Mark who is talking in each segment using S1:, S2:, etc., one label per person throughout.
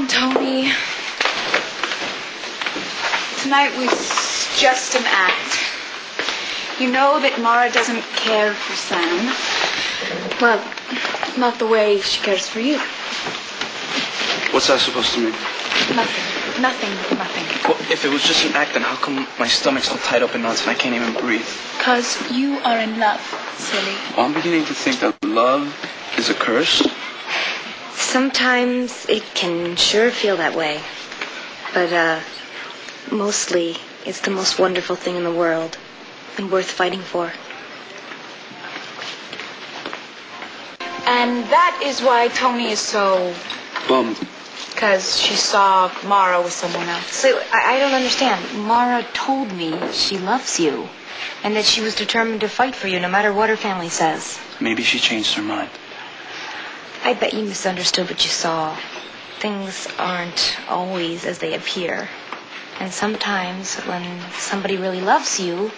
S1: on, Tony. Tonight was just an act. You know that Mara doesn't care for Sam. Well, not the way she cares for you.
S2: What's that supposed to mean?
S1: Nothing.
S2: Well, if it was just an act, then how come my stomach's all tied up in knots and I can't even breathe?
S1: 'Cause you are in love, silly.
S2: Well, I'm beginning to think that love is a curse.
S3: Sometimes it can sure feel that way. But, mostly it's the most wonderful thing in the world and worth fighting for.
S1: And that is why Tony is so...
S2: Bummed.
S1: Because she saw Mara with someone else.
S3: So, I don't understand. Mara told me she loves you and that she was determined to fight for you no matter what her family says.
S2: Maybe she changed her mind.
S3: I bet you misunderstood what you saw. Things aren't always as they appear. And sometimes when somebody really loves you,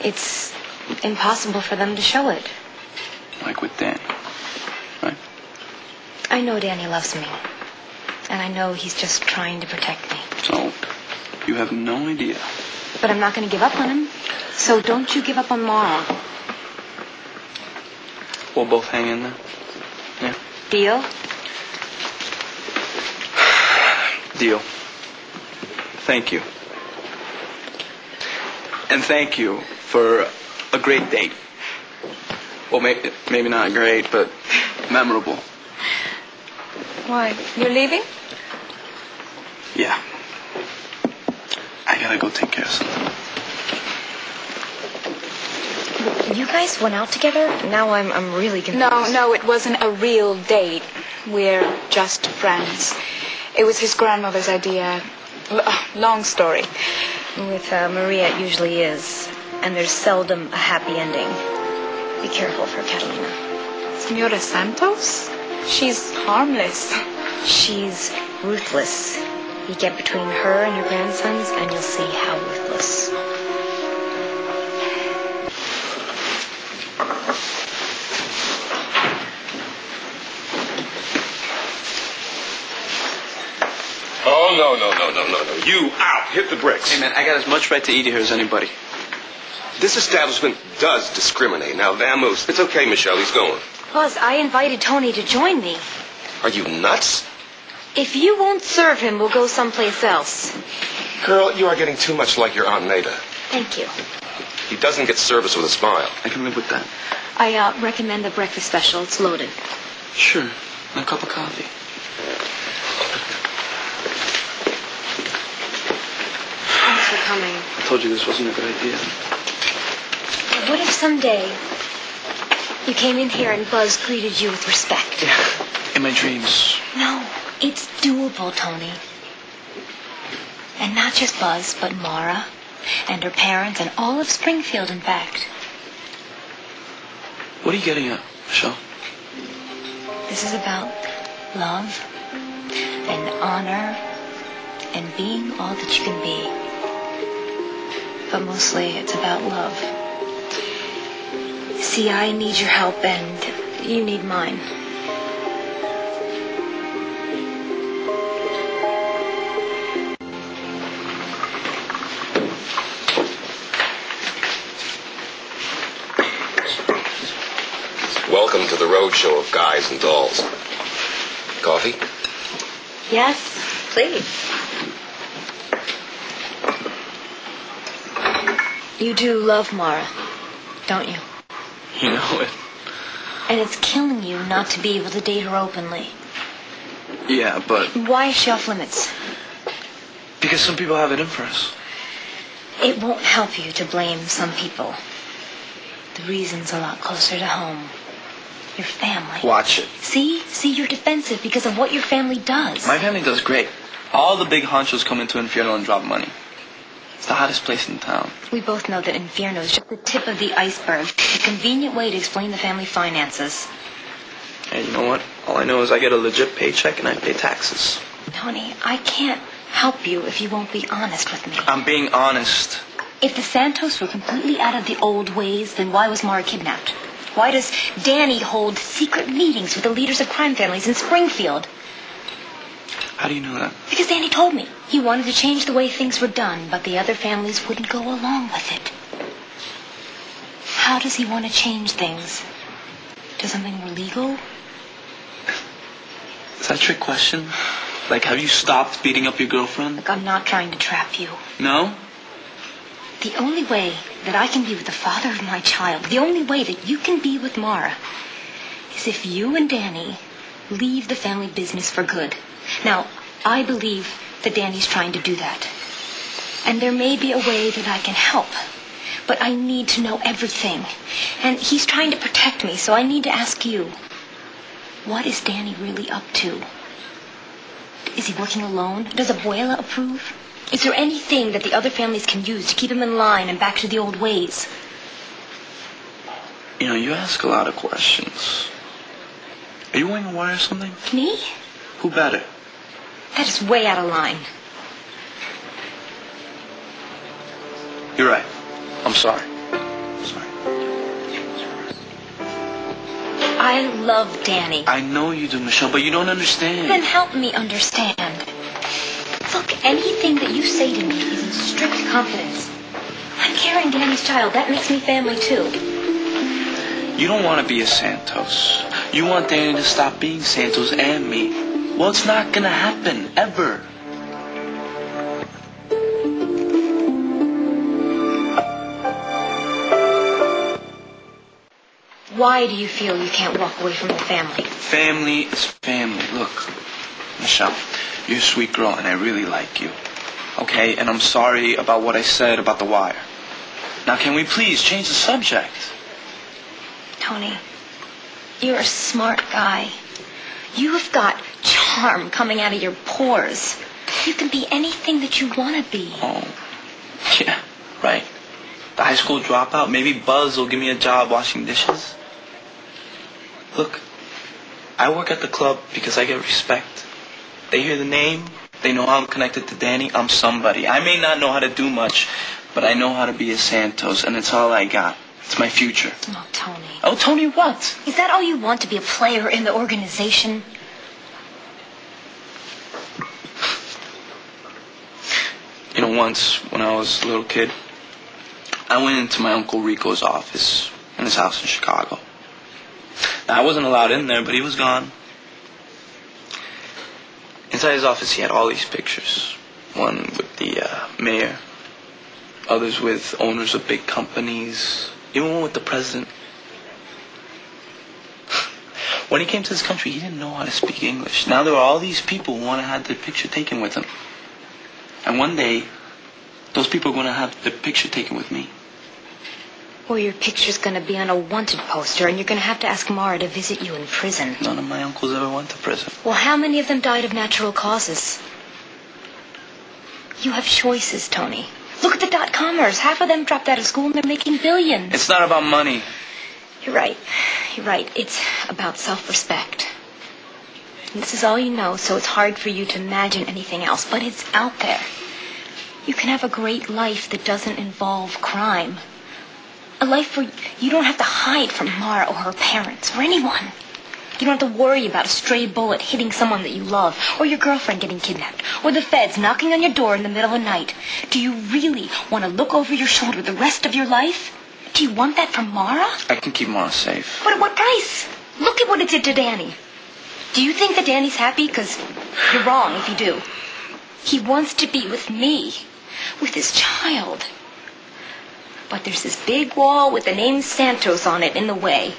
S3: it's impossible for them to show it.
S2: Like with Dan, right?
S3: I know Danny loves me. And I know he's just trying to protect me.
S2: So, you have no idea.
S3: But I'm not going to give up on him. So don't you give up on Mara.
S2: We'll both hang in there. Yeah.
S3: Deal?
S2: Deal. Thank you. And thank you for a great date. Well, maybe not great, but memorable.
S1: Why? You're leaving?
S2: Yeah. I gotta go take care of something.
S3: You guys went out together? Now I'm really confused.
S1: No, it wasn't a real date. We're just friends. It was his grandmother's idea. Long story.
S3: With Maria, it usually is. And there's seldom a happy ending. Be careful for Catalina.
S1: Senora Santos? She's harmless.
S3: She's ruthless. You get between her and your grandsons, and you'll see how ruthless.
S4: Oh, no. You out. Hit the bricks.
S2: Hey, man, I got as much right to eat here as anybody.
S4: This establishment does discriminate. Now, vamoose. It's okay, Michelle. He's going.
S3: Plus, I invited Tony to join me.
S4: Are you nuts?
S3: If you won't serve him, we'll go someplace else.
S4: Girl, you are getting too much like your Aunt Nada.
S3: Thank you.
S4: He doesn't get service with a smile.
S2: I can live with that.
S3: I recommend the breakfast special. It's loaded.
S2: Sure. And a cup of coffee.
S3: Thanks for coming.
S2: I told you this wasn't a good idea.
S3: What if someday you came in here and Buzz greeted you with respect?
S2: Yeah, in my dreams.
S3: No, it's doable, Tony. And not just Buzz, but Mara and her parents and all of Springfield, in fact.
S2: What are you getting at, Michelle?
S3: This is about love and honor and being all that you can be. But mostly it's about love. See, I need your help and you need mine.
S4: Welcome to the roadshow of guys and dolls. Coffee?
S3: Yes, please. You do love Mara, don't you?
S2: You know it.
S3: And it's killing you not to be able to date her openly.
S2: Yeah, but...
S3: Why is she off limits?
S2: Because some people have it in for us.
S3: It won't help you to blame some people. The reason's a lot closer to home. Your family.
S2: Watch it.
S3: See, you're defensive because of what your family does.
S2: My family does great. All the big honchos come into Inferno and drop money. It's the hottest place in town.
S3: We both know that Inferno is just the tip of the iceberg. A convenient way to explain the family finances.
S2: Hey, you know what? All I know is I get a legit paycheck and I pay taxes.
S3: Tony, I can't help you if you won't be honest with me.
S2: I'm being honest.
S3: If the Santos were completely out of the old ways, then why was Mara kidnapped? Why does Danny hold secret meetings with the leaders of crime families in Springfield?
S2: How do you know that?
S3: Because Danny told me. He wanted to change the way things were done, but the other families wouldn't go along with it. How does he want to change things? To something more legal?
S2: Is that a trick question? Like, have you stopped beating up your girlfriend?
S3: Look, I'm not trying to trap you.
S2: No?
S3: The only way that I can be with the father of my child, the only way that you can be with Mara, is if you and Danny leave the family business for good. Now, I believe that Danny's trying to do that. And there may be a way that I can help. But I need to know everything. And he's trying to protect me, so I need to ask you. What is Danny really up to? Is he working alone? Does Abuela approve? Is there anything that the other families can use to keep him in line and back to the old ways?
S2: You know, you ask a lot of questions. Are you wearing a wire or something?
S3: Me?
S2: Who better?
S3: That is way out of line.
S2: You're right. I'm sorry. Sorry.
S3: I love Danny.
S2: I know you do, Michelle, but you don't understand.
S3: Then help me understand. Look, anything that you say to me is in strict confidence. I'm carrying Danny's child. That makes me family, too.
S2: You don't want to be a Santos. You want Danny to stop being Santos and me. Well, it's not going to happen, ever.
S3: Why do you feel you can't walk away from the family?
S2: Family is family. Look, Michelle, you're a sweet girl and I really like you. Okay? And I'm sorry about what I said about the wire. Now, can we please change the subject?
S3: Tony, you're a smart guy. You have got charm coming out of your pores. You can be anything that you want to be.
S2: Oh, yeah, right. The high school dropout, maybe Buzz will give me a job washing dishes. Look, I work at the club because I get respect. They hear the name, they know how I'm connected to Danny, I'm somebody. I may not know how to do much, but I know how to be a Santos, and it's all I got. It's my future.
S3: Oh, Tony.
S2: Oh, Tony, what?
S3: Is that all you want, to be a player in the organization?
S2: You know, once, when I was a little kid, I went into my Uncle Rico's office in his house in Chicago. Now, I wasn't allowed in there, but he was gone. Inside his office, he had all these pictures. One with the mayor, others with owners of big companies, even one with the president. When he came to this country, he didn't know how to speak English. Now there are all these people who want to have their picture taken with him. And one day, those people are going to have their picture taken with me.
S3: Or your picture's going to be on a wanted poster, and you're going to have to ask Mara to visit you in prison.
S2: None of my uncles ever went to prison.
S3: Well, how many of them died of natural causes? You have choices, Tony. Look at the dot-commers. Half of them dropped out of school and they're making billions.
S2: It's not about money.
S3: You're right. You're right. It's about self-respect. This is all you know, so it's hard for you to imagine anything else, but it's out there. You can have a great life that doesn't involve crime. A life where you don't have to hide from Mara or her parents or anyone. You don't have to worry about a stray bullet hitting someone that you love, or your girlfriend getting kidnapped, or the feds knocking on your door in the middle of the night. Do you really want to look over your shoulder the rest of your life? Do you want that from Mara?
S2: I can keep Mara safe.
S3: But at what price? Look at what it did to Danny. Do you think that Danny's happy? Because you're wrong if you do. He wants to be with me, with his child. But there's this big wall with the name Santos on it in the way.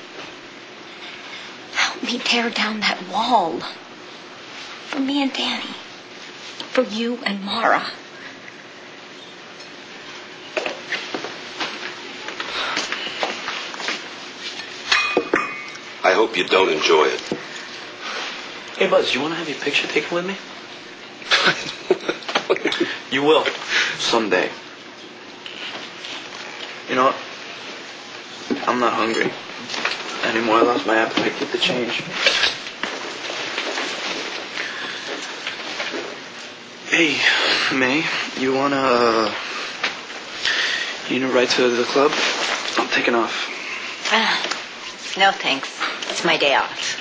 S3: Help me tear down that wall. For me and Danny. For you and Mara.
S4: I hope you don't enjoy it.
S2: Hey, Buzz, you want to have your picture taken with me? You will. Someday. You know what? I'm not hungry anymore. I lost my appetite. Get the change. Hey, May, you need a ride to the club? I'm taking off.
S3: No thanks. It's my day off.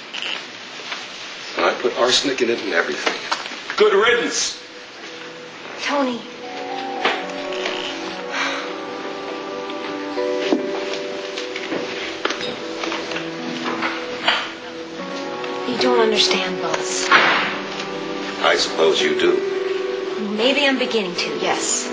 S4: I put arsenic in it and everything. Good riddance.
S3: Tony. You don't understand, Buzz.
S4: I suppose you do.
S3: Maybe I'm beginning to, yes.